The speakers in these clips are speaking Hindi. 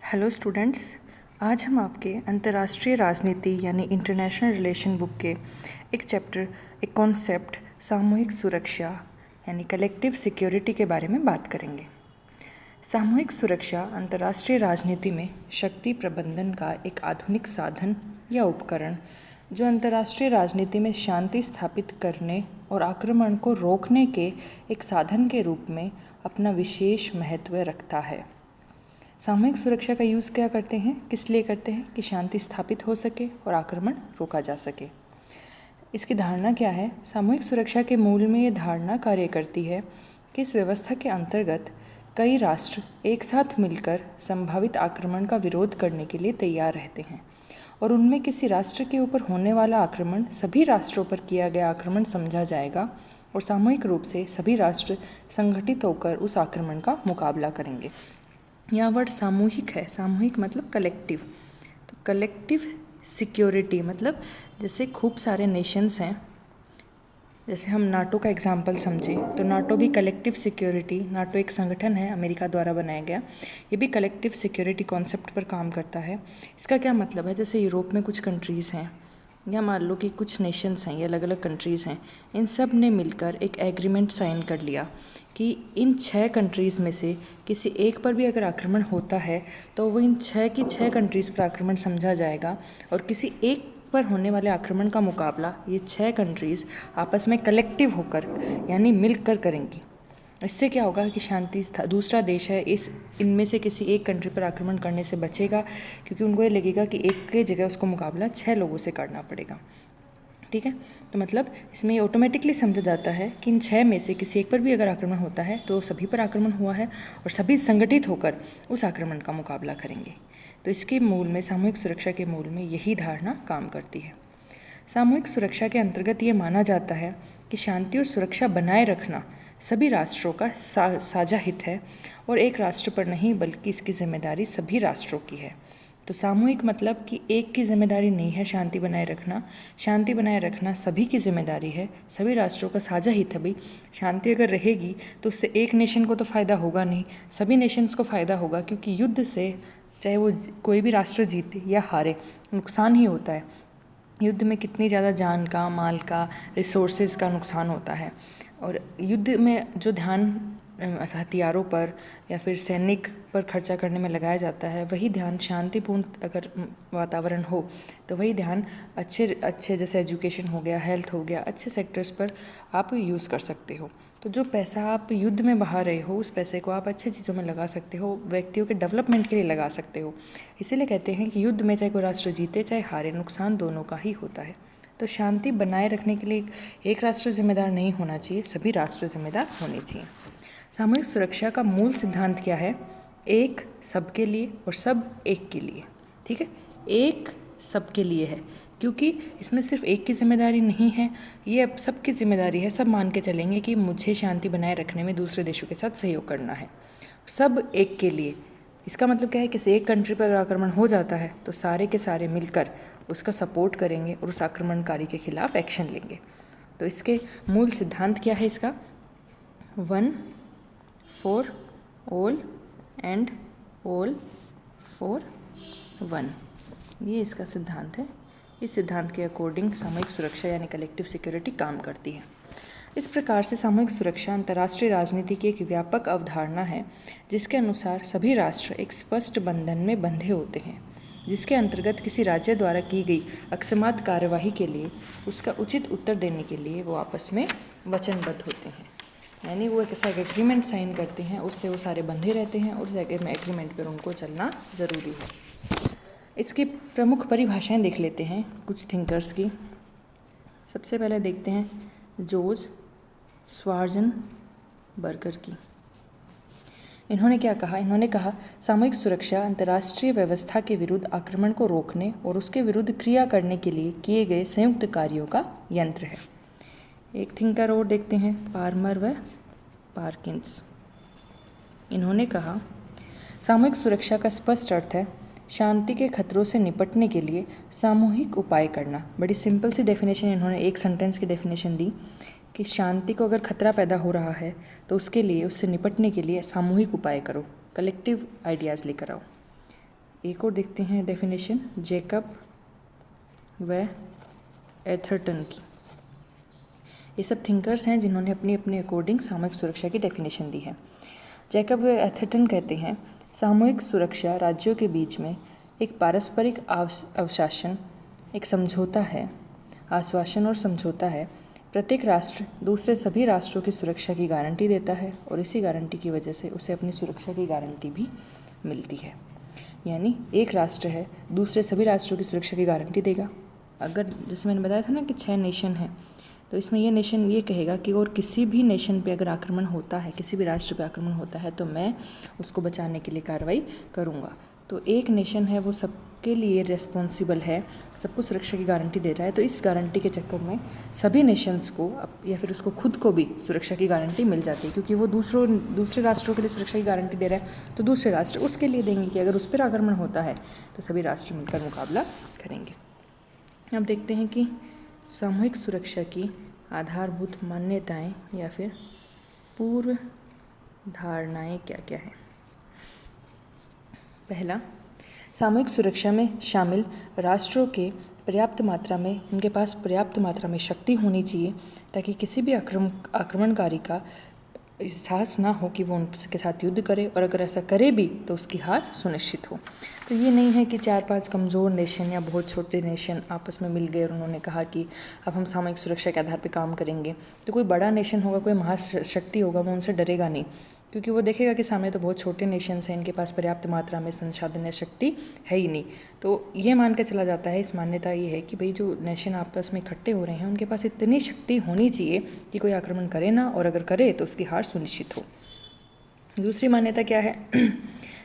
हेलो स्टूडेंट्स, आज हम आपके अंतर्राष्ट्रीय राजनीति यानी इंटरनेशनल रिलेशन बुक के एक कॉन्सेप्ट सामूहिक सुरक्षा यानी कलेक्टिव सिक्योरिटी के बारे में बात करेंगे। सामूहिक सुरक्षा अंतर्राष्ट्रीय राजनीति में शक्ति प्रबंधन का एक आधुनिक साधन या उपकरण जो अंतर्राष्ट्रीय राजनीति में शांति स्थापित करने और आक्रमण को रोकने के एक साधन के रूप में अपना विशेष महत्व रखता है। सामूहिक सुरक्षा का यूज़ क्या करते हैं, किस लिए करते हैं कि शांति स्थापित हो सके और आक्रमण रोका जा सके। इसकी धारणा क्या है? सामूहिक सुरक्षा के मूल में ये धारणा कार्य करती है कि इस व्यवस्था के अंतर्गत कई राष्ट्र एक साथ मिलकर संभावित आक्रमण का विरोध करने के लिए तैयार रहते हैं और उनमें किसी राष्ट्र के ऊपर होने वाला आक्रमण सभी राष्ट्रों पर किया गया आक्रमण समझा जाएगा और सामूहिक रूप से सभी राष्ट्र संगठित होकर उस आक्रमण का मुकाबला करेंगे। यहाँ वर्ड सामूहिक है, सामूहिक मतलब कलेक्टिव। तो कलेक्टिव सिक्योरिटी मतलब जैसे खूब सारे नेशंस हैं, जैसे हम नाटो का एग्जांपल समझें तो नाटो भी कलेक्टिव सिक्योरिटी, नाटो एक संगठन है अमेरिका द्वारा बनाया गया, ये भी कलेक्टिव सिक्योरिटी कॉन्सेप्ट पर काम करता है। इसका क्या मतलब है? जैसे यूरोप में कुछ कंट्रीज़ हैं या मान लो कि कुछ नेशंस हैं, ये अलग अलग कंट्रीज़ हैं, इन सब ने मिलकर एक एग्रीमेंट साइन कर लिया कि इन 6 कंट्रीज़ में से किसी एक पर भी अगर आक्रमण होता है तो वो इन 6 की 6 कंट्रीज़ पर आक्रमण समझा जाएगा और किसी एक पर होने वाले आक्रमण का मुकाबला ये 6 कंट्रीज़ आपस में कलेक्टिव होकर यानी मिलकर करेंगी। इससे क्या होगा कि दूसरा देश है इनमें से किसी एक कंट्री पर आक्रमण करने से बचेगा, क्योंकि उनको ये लगेगा कि एक के जगह उसको मुकाबला 6 लोगों से करना पड़ेगा। ठीक है, तो मतलब इसमें ऑटोमेटिकली समझा जाता है कि इन 6 में से किसी एक पर भी अगर आक्रमण होता है तो सभी पर आक्रमण हुआ है और सभी संगठित होकर उस आक्रमण का मुकाबला करेंगे। तो इसके मूल में, सामूहिक सुरक्षा के मूल में यही धारणा काम करती है। सामूहिक सुरक्षा के अंतर्गत ये माना जाता है कि शांति और सुरक्षा बनाए रखना सभी राष्ट्रों का साझा हित है और एक राष्ट्र पर नहीं बल्कि इसकी जिम्मेदारी सभी राष्ट्रों की है। तो सामूहिक मतलब कि एक की जिम्मेदारी नहीं है शांति बनाए रखना, शांति बनाए रखना सभी की जिम्मेदारी है, सभी राष्ट्रों का साझा हित है। भाई शांति अगर रहेगी तो उससे एक नेशन को तो फ़ायदा होगा नहीं, सभी नेशंस को फ़ायदा होगा, क्योंकि युद्ध से चाहे वो कोई भी राष्ट्र जीते या हारे नुकसान ही होता है। युद्ध में कितनी ज़्यादा जान का, माल का, रिसोर्सेज का नुकसान होता है और युद्ध में जो ध्यान हथियारों पर या फिर सैनिक पर खर्चा करने में लगाया जाता है, वही ध्यान शांतिपूर्ण अगर वातावरण हो तो वही ध्यान अच्छे जैसे एजुकेशन हो गया, हेल्थ हो गया, अच्छे सेक्टर्स पर आप यूज़ कर सकते हो। तो जो पैसा आप युद्ध में बहा रहे हो उस पैसे को आप अच्छी चीज़ों में लगा सकते हो, व्यक्तियों के डेवलपमेंट के लिए लगा सकते हो। इसीलिए कहते हैं कि युद्ध में चाहे कोई राष्ट्र जीते चाहे हारे, नुकसान दोनों का ही होता है। तो शांति बनाए रखने के लिए एक राष्ट्र जिम्मेदार नहीं होना चाहिए, सभी राष्ट्र जिम्मेदार होने चाहिए। सामूहिक सुरक्षा का मूल सिद्धांत क्या है? एक सबके लिए और सब एक के लिए। ठीक है, एक सबके लिए है क्योंकि इसमें सिर्फ एक की जिम्मेदारी नहीं है, ये अब सबकी जिम्मेदारी है। सब मान के चलेंगे कि मुझे शांति बनाए रखने में दूसरे देशों के साथ सहयोग करना है, सब एक के लिए। इसका मतलब क्या है? किसी एक कंट्री पर आक्रमण हो जाता है तो सारे के सारे मिलकर उसका सपोर्ट करेंगे और उस आक्रमणकारी के खिलाफ एक्शन लेंगे। तो इसके मूल सिद्धांत क्या है इसका? 1 for all and all for one, ये इसका सिद्धांत है। इस सिद्धांत के अकॉर्डिंग सामूहिक सुरक्षा यानी कलेक्टिव सिक्योरिटी काम करती है। इस प्रकार से सामूहिक सुरक्षा अंतर्राष्ट्रीय राजनीति की एक व्यापक अवधारणा है जिसके अनुसार सभी राष्ट्र एक स्पष्ट बंधन में बंधे होते हैं, जिसके अंतर्गत किसी राज्य द्वारा की गई अकस्मात कार्यवाही के लिए उसका उचित उत्तर देने के लिए वो आपस में वचनबद्ध होते हैं। यानी वो एक ऐसा एग्रीमेंट साइन करते हैं, उससे वो सारे बंधे रहते हैं और उस एग्रीमेंट पर उनको चलना ज़रूरी है। इसकी प्रमुख परिभाषाएं देख लेते हैं कुछ थिंकर्स की। सबसे पहले देखते हैं जॉर्ज श्वार्ज़ेनबर्गर की। इन्होंने क्या कहा? इन्होंने कहा सामूहिक सुरक्षा अंतर्राष्ट्रीय व्यवस्था के विरुद्ध आक्रमण को रोकने और उसके विरुद्ध क्रिया करने के लिए किए गए संयुक्त कार्यों का यंत्र है। एक थिंकर और देखते हैं, पार्मर व पार्किंस। इन्होंने कहा सामूहिक सुरक्षा का स्पष्ट अर्थ है शांति के खतरों से निपटने के लिए सामूहिक उपाय करना। बड़ी सिंपल सी डेफिनेशन इन्होंने एक सेंटेंस की डेफिनेशन दी कि शांति को अगर खतरा पैदा हो रहा है तो उसके लिए, उससे निपटने के लिए सामूहिक उपाय करो, कलेक्टिव आइडियाज़ लेकर आओ। एक और देखते हैं डेफिनेशन जैकब व एथरटन की। ये सब थिंकर्स हैं जिन्होंने अपनी अपने अकॉर्डिंग सामूहिक सुरक्षा की डेफिनेशन दी है। जैकब व एथरटन कहते हैं सामूहिक सुरक्षा राज्यों के बीच में एक पारस्परिक अवशासन, एक समझौता है, आश्वासन और समझौता है। प्रत्येक राष्ट्र दूसरे सभी राष्ट्रों की सुरक्षा की गारंटी देता है और इसी गारंटी की वजह से उसे अपनी सुरक्षा की गारंटी भी मिलती है। यानी एक राष्ट्र है दूसरे सभी राष्ट्रों की सुरक्षा की गारंटी देगा। अगर जैसे मैंने बताया था ना कि 6 नेशन हैं, तो इसमें ये नेशन ये कहेगा कि और किसी भी नेशन पे अगर आक्रमण होता है, किसी भी राष्ट्र पे आक्रमण होता है तो मैं उसको बचाने के लिए कार्रवाई करूँगा। तो एक नेशन है वो सबके लिए रिस्पॉन्सिबल है, सबको सुरक्षा की गारंटी दे रहा है। तो इस गारंटी के चक्कर में सभी नेशंस को या फिर उसको खुद को भी सुरक्षा की गारंटी मिल जाती है, क्योंकि वो दूसरे राष्ट्रों के लिए सुरक्षा की गारंटी दे रहा है, तो दूसरे राष्ट्र उसके लिए देंगे कि अगर उस पर आक्रमण होता है तो सभी राष्ट्र मिलकर मुकाबला करेंगे। अब देखते हैं कि सामूहिक सुरक्षा की आधारभूत मान्यताएं या फिर पूर्व धारणाएं क्या क्या है। पहला, सामूहिक सुरक्षा में शामिल राष्ट्रों के उनके पास पर्याप्त मात्रा में शक्ति होनी चाहिए ताकि किसी भी आक्रमणकारी का साहस ना हो कि वो उनके साथ युद्ध करे, और अगर ऐसा करे भी तो उसकी हार सुनिश्चित हो। तो ये नहीं है कि 4-5 कमज़ोर नेशन या बहुत छोटे नेशन आपस में मिल गए और उन्होंने कहा कि अब हम सामूहिक सुरक्षा के आधार पर काम करेंगे। तो कोई बड़ा नेशन होगा, कोई महाशक्ति होगा, वो उनसे डरेगा नहीं, क्योंकि वो देखेगा कि सामने तो बहुत छोटे नेशंस हैं, इनके पास पर्याप्त मात्रा में संसाधन या शक्ति है ही नहीं। तो ये मान के चला जाता है, इस मान्यता ये है कि भाई जो नेशन आपस में इकट्ठे हो रहे हैं उनके पास इतनी शक्ति होनी चाहिए कि कोई आक्रमण करे ना, और अगर करे तो उसकी हार सुनिश्चित हो। दूसरी मान्यता क्या है?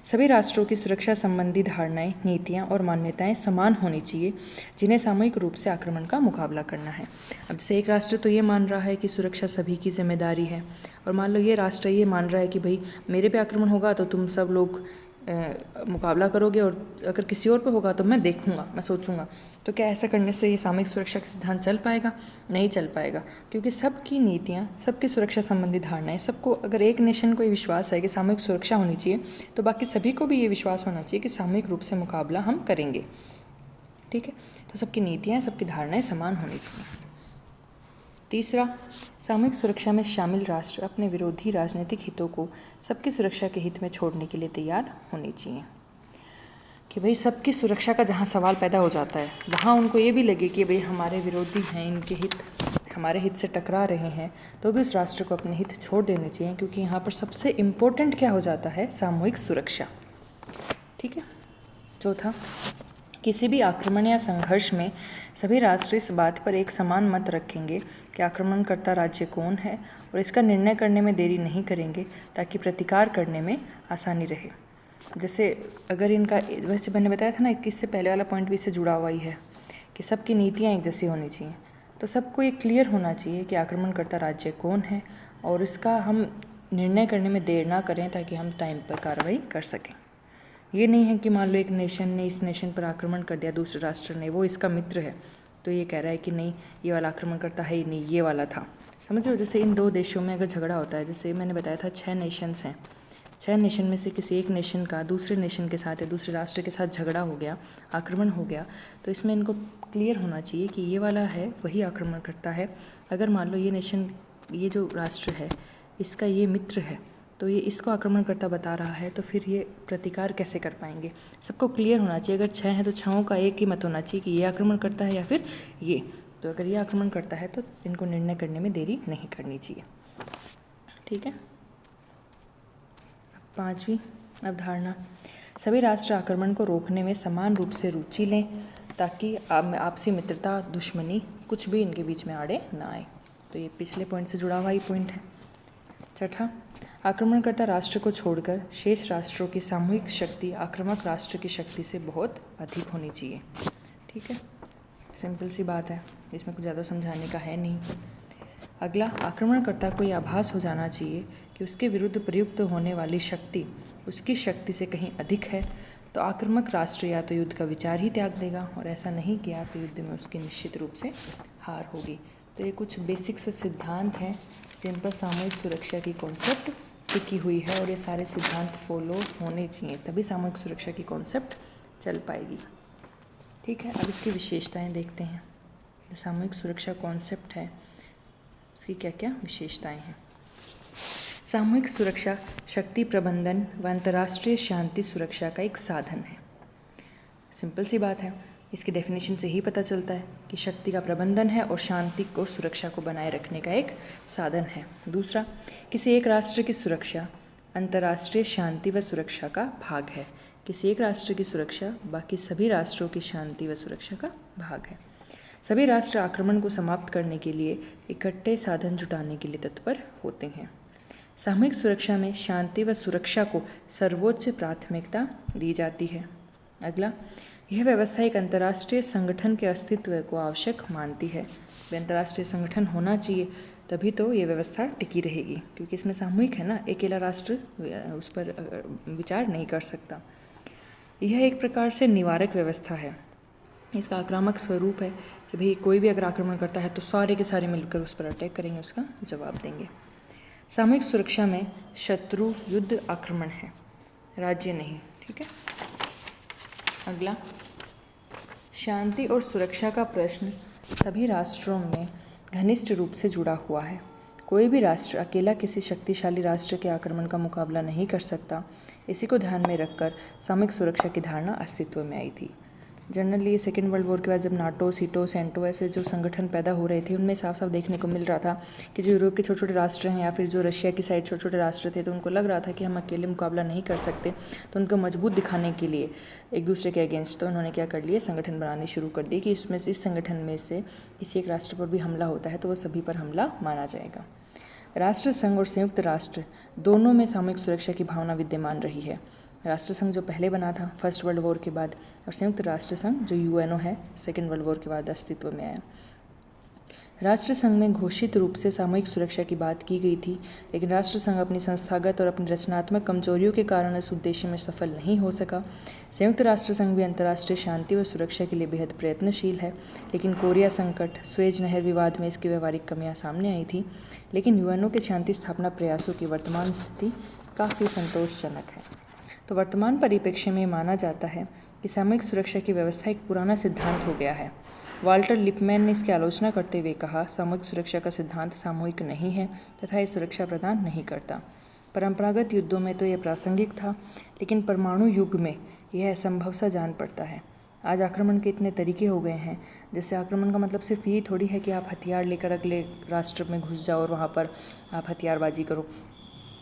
सभी राष्ट्रों की सुरक्षा संबंधी धारणाएं, नीतियां और मान्यताएं समान होनी चाहिए जिन्हें सामूहिक रूप से आक्रमण का मुकाबला करना है। अब जैसे एक राष्ट्र तो ये मान रहा है कि सुरक्षा सभी की जिम्मेदारी है, और मान लो ये राष्ट्र ये मान रहा है कि भाई मेरे पे आक्रमण होगा तो तुम सब लोग मुकाबला करोगे, और अगर किसी और पे होगा तो मैं देखूंगा, मैं सोचूंगा। तो क्या ऐसा करने से ये सामूहिक सुरक्षा का सिद्धांत चल पाएगा? नहीं चल पाएगा, क्योंकि सबकी नीतियाँ, सबकी सुरक्षा संबंधी धारणाएं, सबको, अगर एक नेशन को ये विश्वास है कि सामूहिक सुरक्षा होनी चाहिए तो बाकी सभी को भी ये विश्वास होना चाहिए कि सामूहिक रूप से मुकाबला हम करेंगे। ठीक है, तो सबकी नीतियाँ, सबकी धारणाएँ समान होनी चाहिए। तीसरा, सामूहिक सुरक्षा में शामिल राष्ट्र अपने विरोधी राजनीतिक हितों को सबकी सुरक्षा के हित में छोड़ने के लिए तैयार होने चाहिए। कि भाई सबकी सुरक्षा का जहाँ सवाल पैदा हो जाता है वहाँ उनको ये भी लगे कि भाई हमारे विरोधी हैं, इनके हित हमारे हित से टकरा रहे हैं, तो भी इस राष्ट्र को अपने हित छोड़ देने चाहिए, क्योंकि यहाँ पर सबसे इम्पोर्टेंट क्या हो जाता है? सामूहिक सुरक्षा। ठीक है। चौथा, किसी भी आक्रमण या संघर्ष में सभी राष्ट्र इस बात पर एक समान मत रखेंगे कि आक्रमणकर्ता राज्य कौन है, और इसका निर्णय करने में देरी नहीं करेंगे ताकि प्रतिकार करने में आसानी रहे। जैसे अगर इनका, वैसे मैंने बताया था ना, इससे पहले वाला पॉइंट भी इससे जुड़ा हुआ ही है कि सबकी नीतियाँ एक जैसी होनी चाहिए। तो सबको ये क्लियर होना चाहिए कि आक्रमणकर्ता राज्य कौन है, और इसका हम निर्णय करने में देर ना करें ताकि हम टाइम पर कार्रवाई कर सकें। ये नहीं है कि मान लो एक नेशन ने इस नेशन पर आक्रमण कर दिया, दूसरे राष्ट्र ने, वो इसका मित्र है, तो ये कह रहा है कि नहीं ये वाला आक्रमणकर्ता है ही नहीं, ये वाला था। समझ रहे हो? जैसे इन दो देशों में अगर झगड़ा होता है, जैसे मैंने बताया था 6 नेशंस हैं, 6 नेशन में से किसी एक नेशन का दूसरे नेशन के साथ या दूसरे राष्ट्र के साथ झगड़ा हो गया, आक्रमण हो गया, तो इसमें इनको क्लियर होना चाहिए कि ये वाला है वही आक्रमणकर्ता है। अगर मान लो ये नेशन, ये जो राष्ट्र है इसका ये मित्र है, तो ये इसको आक्रमणकर्ता बता रहा है, तो फिर ये प्रतिकार कैसे कर पाएंगे? सबको क्लियर होना चाहिए। अगर 6 हैं तो 6 का एक ही मत होना चाहिए कि ये आक्रमणकर्ता है या फिर ये। तो अगर ये आक्रमणकर्ता है तो इनको निर्णय करने में देरी नहीं करनी चाहिए। ठीक है। 5वीं अवधारणा, सभी राष्ट्र आक्रमण को रोकने में समान रूप से रुचि लें ताकि आपसी मित्रता, दुश्मनी कुछ भी इनके बीच में आड़े ना आए। तो ये पिछले पॉइंट से जुड़ा हुआ ही पॉइंट है। छठा, आक्रमणकर्ता राष्ट्र को छोड़कर शेष राष्ट्रों की सामूहिक शक्ति आक्रामक राष्ट्र की शक्ति से बहुत अधिक होनी चाहिए। ठीक है, सिंपल सी बात है, इसमें कुछ ज़्यादा समझाने का है नहीं। अगला, आक्रमणकर्ता को यह आभास हो जाना चाहिए कि उसके विरुद्ध प्रयुक्त होने वाली शक्ति उसकी शक्ति से कहीं अधिक है, तो आक्रामक राष्ट्र या तो युद्ध का विचार ही त्याग देगा, और ऐसा नहीं किया तो युद्ध में उसकी निश्चित रूप से हार होगी। तो ये कुछ बेसिक से सिद्धांत हैं जिन पर सामूहिक सुरक्षा की कॉन्सेप्ट टिकी हुई है, और ये सारे सिद्धांत फॉलो होने चाहिए, तभी सामूहिक सुरक्षा की कॉन्सेप्ट चल पाएगी। ठीक है, अब इसकी विशेषताएं देखते हैं। जो सामूहिक सुरक्षा कॉन्सेप्ट है उसकी क्या क्या विशेषताएं हैं। सामूहिक सुरक्षा शक्ति प्रबंधन व अंतर्राष्ट्रीय शांति सुरक्षा का एक साधन है। सिंपल सी बात है, इसकी डेफिनेशन से ही पता चलता है कि शक्ति का प्रबंधन है और शांति को सुरक्षा को बनाए रखने का एक साधन है। दूसरा, किसी एक राष्ट्र की सुरक्षा अंतर्राष्ट्रीय शांति व सुरक्षा का भाग है। किसी एक राष्ट्र की सुरक्षा बाकी सभी राष्ट्रों की शांति व सुरक्षा का भाग है। सभी राष्ट्र आक्रमण को समाप्त करने के लिए इकट्ठे साधन जुटाने के लिए तत्पर होते हैं। सामूहिक सुरक्षा में शांति व सुरक्षा को सर्वोच्च प्राथमिकता दी जाती है। अगला, यह व्यवस्था एक अंतर्राष्ट्रीय संगठन के अस्तित्व को आवश्यक मानती है। अंतर्राष्ट्रीय संगठन होना चाहिए तभी तो ये व्यवस्था टिकी रहेगी, क्योंकि इसमें सामूहिक है ना, अकेला राष्ट्र उस पर विचार नहीं कर सकता। यह एक प्रकार से निवारक व्यवस्था है। इसका आक्रामक स्वरूप है कि भाई कोई भी अगर आक्रमण करता है तो सारे के सारे मिलकर उस पर अटैक करेंगे, उसका जवाब देंगे। सामूहिक सुरक्षा में शत्रु युद्ध आक्रमण है, राज्य नहीं। ठीक है, अगला, शांति और सुरक्षा का प्रश्न सभी राष्ट्रों में घनिष्ठ रूप से जुड़ा हुआ है। कोई भी राष्ट्र अकेला किसी शक्तिशाली राष्ट्र के आक्रमण का मुकाबला नहीं कर सकता। इसी को ध्यान में रखकर सामूहिक सुरक्षा की धारणा अस्तित्व में आई थी। जनरली सेकेंड वर्ल्ड वॉर के बाद जब नाटो, सीटो, सेंटो ऐसे जो संगठन पैदा हो रहे थे, उनमें साफ साफ देखने को मिल रहा था कि जो यूरोप के छोटे छोटे राष्ट्र हैं या फिर जो रशिया की साइड छोटे छोटे राष्ट्र थे, तो उनको लग रहा था कि हम अकेले मुकाबला नहीं कर सकते। तो उनको मजबूत दिखाने के लिए एक दूसरे के अगेंस्ट तो उन्होंने क्या कर लिए, संगठन बनाने शुरू कर दिए कि इसमें से इस संगठन में से किसी एक राष्ट्र पर भी हमला होता है तो वो सभी पर हमला माना जाएगा। राष्ट्र संघ और संयुक्त राष्ट्र दोनों में सामूहिक सुरक्षा की भावना विद्यमान रही है। राष्ट्र संघ जो पहले बना था फर्स्ट वर्ल्ड वॉर के बाद, और संयुक्त राष्ट्र संघ जो यूएनओ है सेकेंड वर्ल्ड वॉर के बाद अस्तित्व में आया। राष्ट्र संघ में घोषित रूप से सामूहिक सुरक्षा की बात की गई थी, लेकिन राष्ट्र संघ अपनी संस्थागत और अपनी रचनात्मक कमजोरियों के कारण इस उद्देश्य में सफल नहीं हो सका। संयुक्त राष्ट्र संघ भी अंतर्राष्ट्रीय शांति व सुरक्षा के लिए बेहद प्रयत्नशील है, लेकिन कोरिया संकट, स्वेज नहर विवाद में इसकी व्यवहारिक कमियां सामने आई थी। लेकिन यूएनओ के शांति स्थापना प्रयासों की वर्तमान स्थिति काफ़ी संतोषजनक है। तो वर्तमान परिप्रेक्ष्य में माना जाता है कि सामूहिक सुरक्षा की व्यवस्था एक पुराना सिद्धांत हो गया है। वाल्टर लिपमैन ने इसकी आलोचना करते हुए कहा, सामूहिक सुरक्षा का सिद्धांत सामूहिक नहीं है तथा यह सुरक्षा प्रदान नहीं करता। परंपरागत युद्धों में तो यह प्रासंगिक था, लेकिन परमाणु युग में यह असंभव सा जान पड़ता है। आज आक्रमण के इतने तरीके हो गए हैं, जैसे आक्रमण का मतलब सिर्फ यही थोड़ी है कि आप हथियार लेकर अगले राष्ट्र में घुस जाओ और वहाँ पर आप हथियारबाजी करो।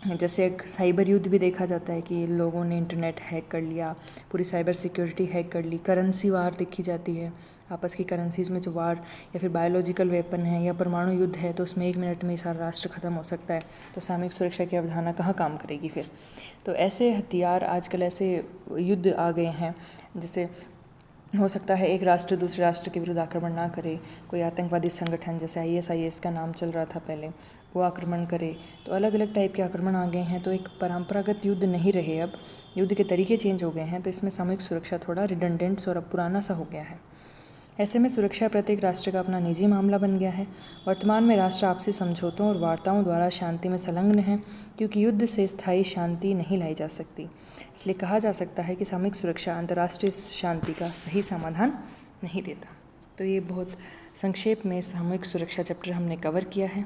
जैसे एक साइबर युद्ध भी देखा जाता है कि लोगों ने इंटरनेट हैक कर लिया, पूरी साइबर सिक्योरिटी हैक कर ली। करेंसी वार देखी जाती है, आपस की करेंसीज में जो वार, या फिर बायोलॉजिकल वेपन है या परमाणु युद्ध है, तो उसमें 1 मिनट में सारा राष्ट्र खत्म हो सकता है। तो सामूहिक सुरक्षा की अवधारणा कहाँ काम करेगी फिर। तो ऐसे हथियार आजकल ऐसे युद्ध आ गए हैं, जैसे हो सकता है एक राष्ट्र दूसरे राष्ट्र के विरुद्ध आक्रमण ना करे, कोई आतंकवादी संगठन जैसे ISIS का नाम चल रहा था पहले, वो आक्रमण करे। तो अलग अलग टाइप के आक्रमण आ गए हैं, तो एक परंपरागत युद्ध नहीं रहे, अब युद्ध के तरीके चेंज हो गए हैं। तो इसमें सामूहिक सुरक्षा थोड़ा रिडंडेंट्स और अब पुराना सा हो गया है। ऐसे में सुरक्षा प्रत्येक राष्ट्र का अपना निजी मामला बन गया है। वर्तमान में राष्ट्र आपसी समझौतों और वार्ताओं द्वारा शांति में संलग्न है, क्योंकि युद्ध से स्थायी शांति नहीं लाई जा सकती। इसलिए कहा जा सकता है कि सामूहिक सुरक्षा अंतर्राष्ट्रीय शांति का सही समाधान नहीं देता। तो ये बहुत संक्षेप में सामूहिक सुरक्षा चैप्टर हमने कवर किया है।